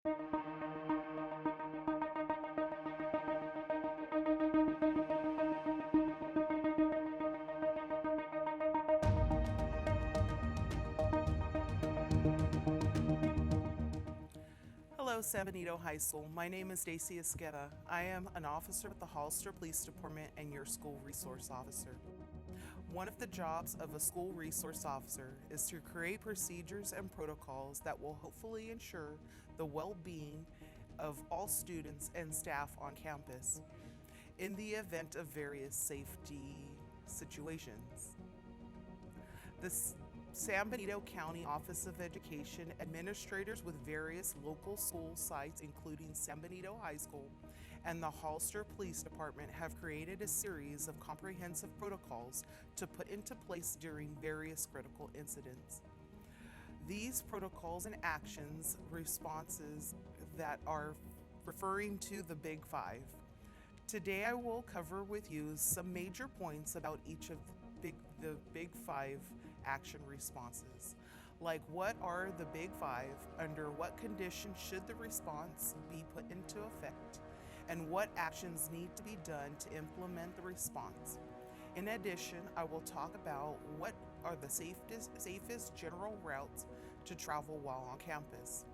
Hello, San Benito High School. My name is Stacy Esqueda. I am an officer with the Hollister Police Department and your school resource officer. One of the jobs of a school resource officer is to create procedures and protocols that will hopefully ensure the well-being of all students and staff on campus in the event of various safety situations. The San Benito County Office of Education administrators with various local school sites, including San Benito High School and the Hollister Police Department, have created a series of comprehensive protocols to put into place during various critical incidents. These protocols and actions responses that are referring to the Big Five. Today I will cover with you some major points about each of the Big Five action responses. Like, what are the Big Five, under what conditions should the response be put into effect, and what actions need to be done to implement the response. In addition, I will talk about what are the safest general routes to travel while on campus.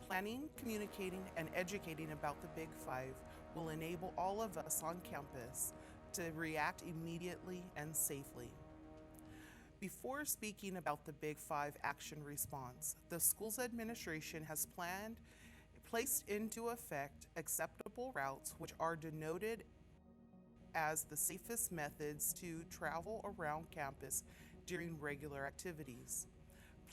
Planning, communicating, and educating about the Big Five will enable all of us on campus to react immediately and safely. Before speaking about the Big Five action response, the school's administration has placed into effect acceptable routes, which are denoted as the safest methods to travel around campus during regular activities.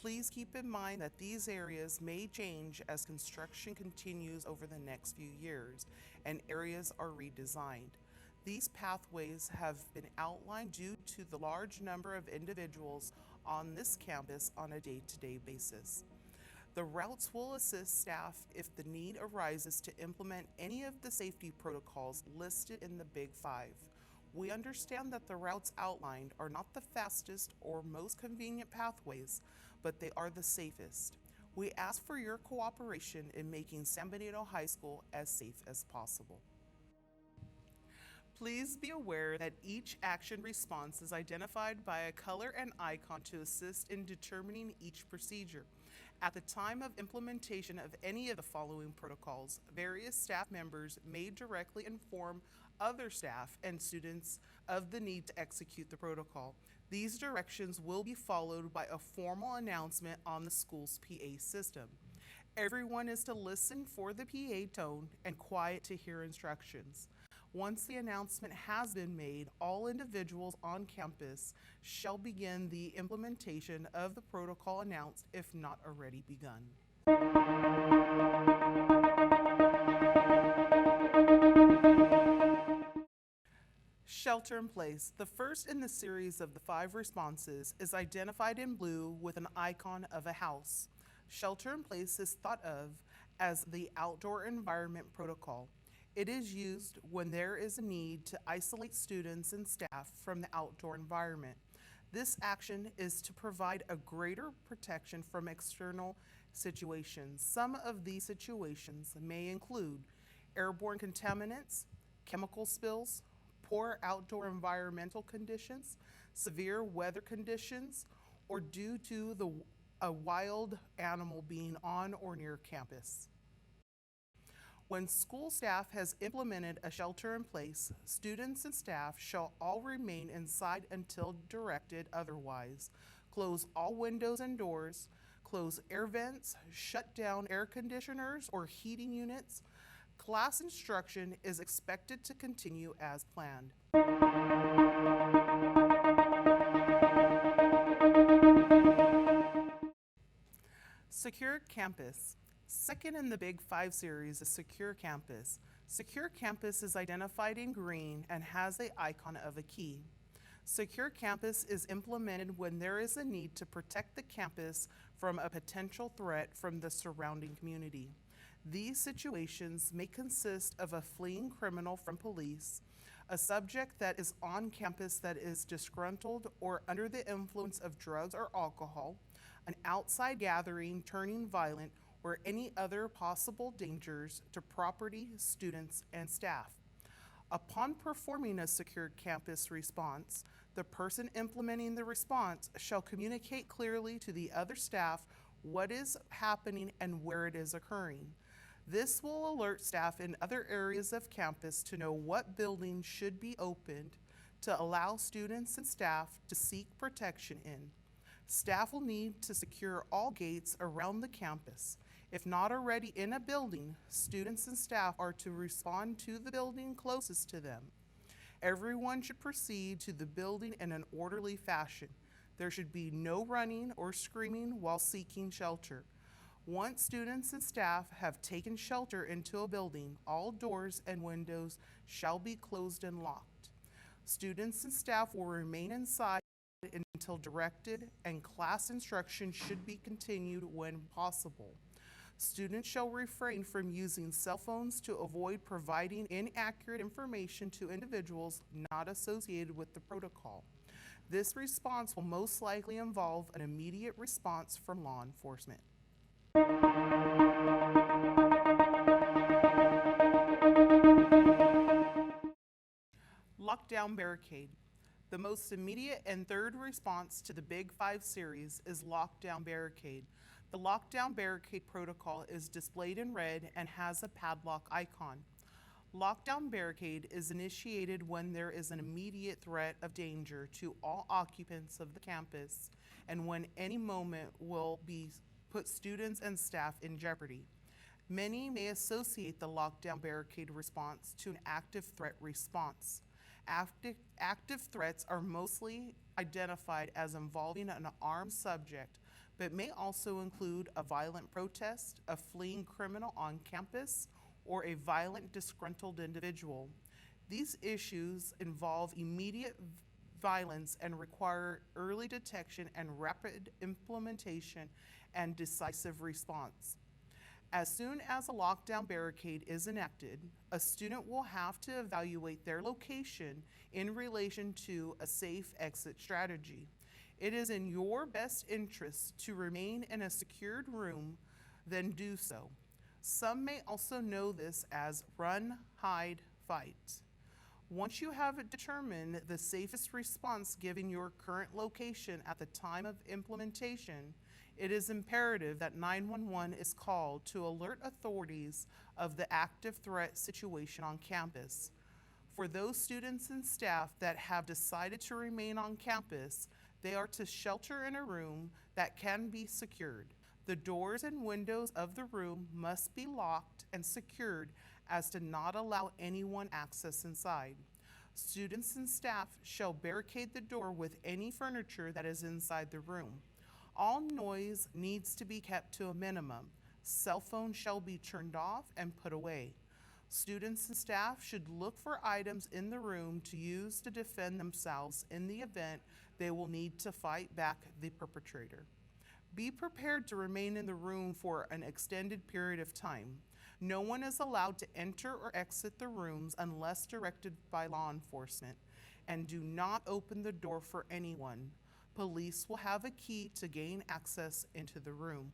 Please keep in mind that these areas may change as construction continues over the next few years and areas are redesigned. These pathways have been outlined due to the large number of individuals on this campus on a day-to-day basis. The routes will assist staff if the need arises to implement any of the safety protocols listed in the Big Five. We understand that the routes outlined are not the fastest or most convenient pathways, but they are the safest. We ask for your cooperation in making San Benito High School as safe as possible. Please be aware that each action response is identified by a color and icon to assist in determining each procedure. At the time of implementation of any of the following protocols, various staff members may directly inform other staff and students of the need to execute the protocol. These directions will be followed by a formal announcement on the school's PA system. Everyone is to listen for the PA tone and quiet to hear instructions. Once the announcement has been made, all individuals on campus shall begin the implementation of the protocol announced, if not already begun. Shelter in place. The first in the series of the 5 responses is identified in blue with an icon of a house. Shelter in place is thought of as the outdoor environment protocol. It is used when there is a need to isolate students and staff from the outdoor environment. This action is to provide a greater protection from external situations. Some of these situations may include airborne contaminants, chemical spills, poor outdoor environmental conditions, severe weather conditions, or due to a wild animal being on or near campus. When school staff has implemented a shelter in place, students and staff shall all remain inside until directed otherwise. Close all windows and doors, close air vents, shut down air conditioners or heating units. Class instruction is expected to continue as planned. Secure campus. Second in the Big Five series is Secure Campus. Secure Campus is identified in green and has the icon of a key. Secure Campus is implemented when there is a need to protect the campus from a potential threat from the surrounding community. These situations may consist of a fleeing criminal from police, a subject that is on campus that is disgruntled or under the influence of drugs or alcohol, an outside gathering turning violent, or any other possible dangers to property, students, and staff. Upon performing a secured campus response, the person implementing the response shall communicate clearly to the other staff what is happening and where it is occurring. This will alert staff in other areas of campus to know what buildings should be opened to allow students and staff to seek protection in. Staff will need to secure all gates around the campus. If not already in a building, students and staff are to respond to the building closest to them. Everyone should proceed to the building in an orderly fashion. There should be no running or screaming while seeking shelter. Once students and staff have taken shelter into a building, all doors and windows shall be closed and locked. Students and staff will remain inside until directed, and class instruction should be continued when possible. Students shall refrain from using cell phones to avoid providing inaccurate information to individuals not associated with the protocol. This response will most likely involve an immediate response from law enforcement. Lockdown barricade. The most immediate and third response to the Big Five series is lockdown barricade. The lockdown barricade protocol is displayed in red and has a padlock icon. Lockdown barricade is initiated when there is an immediate threat of danger to all occupants of the campus and when any moment will be put students and staff in jeopardy. Many may associate the lockdown barricade response to an active threat response. Active threats are mostly identified as involving an armed subject, but may also include a violent protest, a fleeing criminal on campus, or a violent, disgruntled individual. These issues involve immediate violence and require early detection and rapid implementation and decisive response. As soon as a lockdown barricade is enacted, a student will have to evaluate their location in relation to a safe exit strategy. It is in your best interest to remain in a secured room, then do so. Some may also know this as run, hide, fight. Once you have determined the safest response given your current location at the time of implementation, it is imperative that 911 is called to alert authorities of the active threat situation on campus. For those students and staff that have decided to remain on campus, they are to shelter in a room that can be secured. The doors and windows of the room must be locked and secured as to not allow anyone access inside. Students and staff shall barricade the door with any furniture that is inside the room. All noise needs to be kept to a minimum. Cell phones shall be turned off and put away. Students and staff should look for items in the room to use to defend themselves in the event they will need to fight back the perpetrator. Be prepared to remain in the room for an extended period of time. No one is allowed to enter or exit the rooms unless directed by law enforcement, and do not open the door for anyone. Police will have a key to gain access into the room.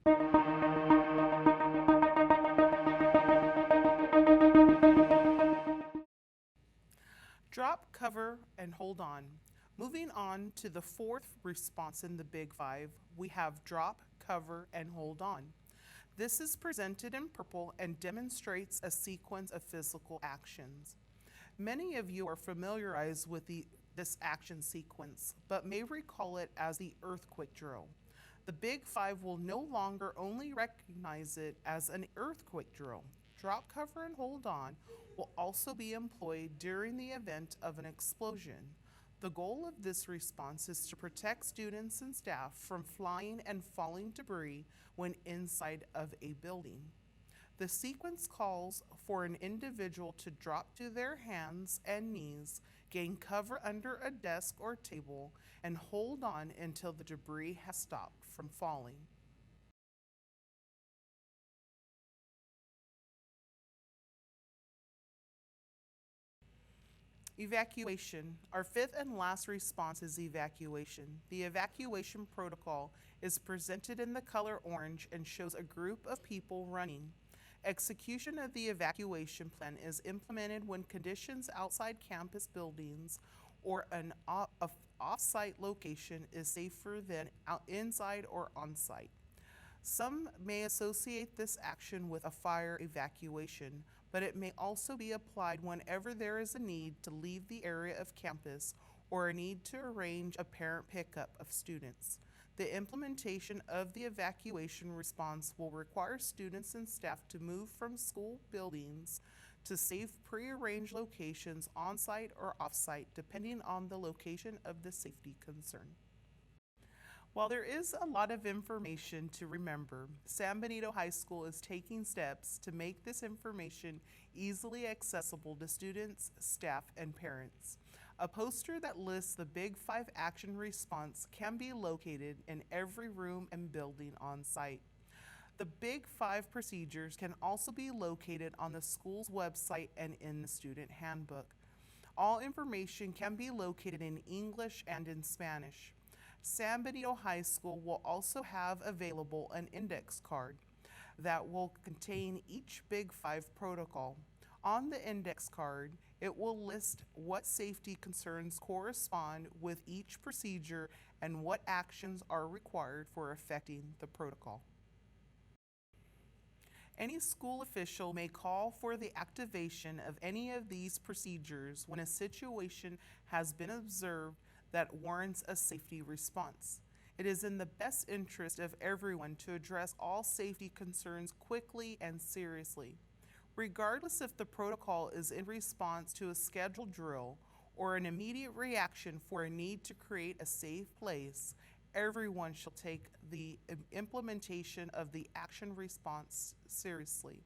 Drop, cover, and hold on. Moving on to the fourth response in the Big Five, we have drop, cover, and hold on. This is presented in purple and demonstrates a sequence of physical actions. Many of you are familiarized with this action sequence, but may recall it as the earthquake drill. The Big Five will no longer only recognize it as an earthquake drill. Drop, cover, and hold on will also be employed during the event of an explosion. The goal of this response is to protect students and staff from flying and falling debris when inside of a building. The sequence calls for an individual to drop to their hands and knees, gain cover under a desk or table, and hold on until the debris has stopped from falling. Evacuation. Our fifth and last response is evacuation. The evacuation protocol is presented in the color orange and shows a group of people running. Execution of the evacuation plan is implemented when conditions outside campus buildings or an off-site location is safer than inside or on-site. Some may associate this action with a fire evacuation, but it may also be applied whenever there is a need to leave the area of campus or a need to arrange a parent pickup of students. The implementation of the evacuation response will require students and staff to move from school buildings to safe prearranged locations on-site or off-site, depending on the location of the safety concern. While there is a lot of information to remember, San Benito High School is taking steps to make this information easily accessible to students, staff, and parents. A poster that lists the Big 5 action response can be located in every room and building on site. The Big 5 procedures can also be located on the school's website and in the student handbook. All information can be located in English and in Spanish. San Benito High School will also have available an index card that will contain each Big 5 protocol. On the index card, it will list what safety concerns correspond with each procedure and what actions are required for effecting the protocol. Any school official may call for the activation of any of these procedures when a situation has been observed that warrants a safety response. It is in the best interest of everyone to address all safety concerns quickly and seriously. Regardless if the protocol is in response to a scheduled drill or an immediate reaction for a need to create a safe place, everyone shall take the implementation of the action response seriously.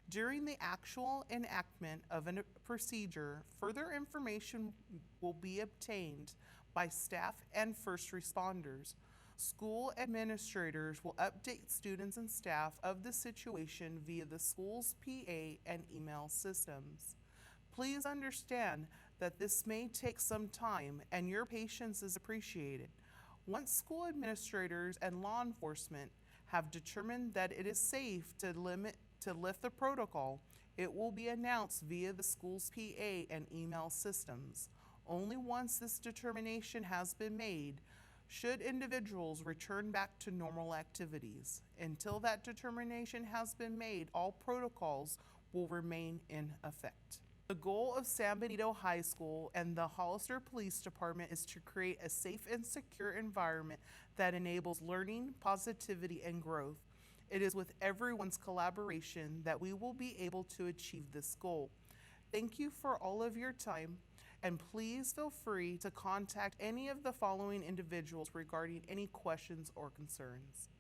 During the actual enactment of a procedure, further information will be obtained by staff and first responders. School administrators will update students and staff of the situation via the school's PA and email systems. Please understand that this may take some time and your patience is appreciated. Once school administrators and law enforcement have determined that it is safe to lift the protocol, it will be announced via the school's PA and email systems. Only once this determination has been made should individuals return back to normal activities. Until that determination has been made, all protocols will remain in effect. The goal of San Benito High School and the Hollister Police Department is to create a safe and secure environment that enables learning, positivity, and growth. It is with everyone's collaboration that we will be able to achieve this goal. Thank you for all of your time, and please feel free to contact any of the following individuals regarding any questions or concerns.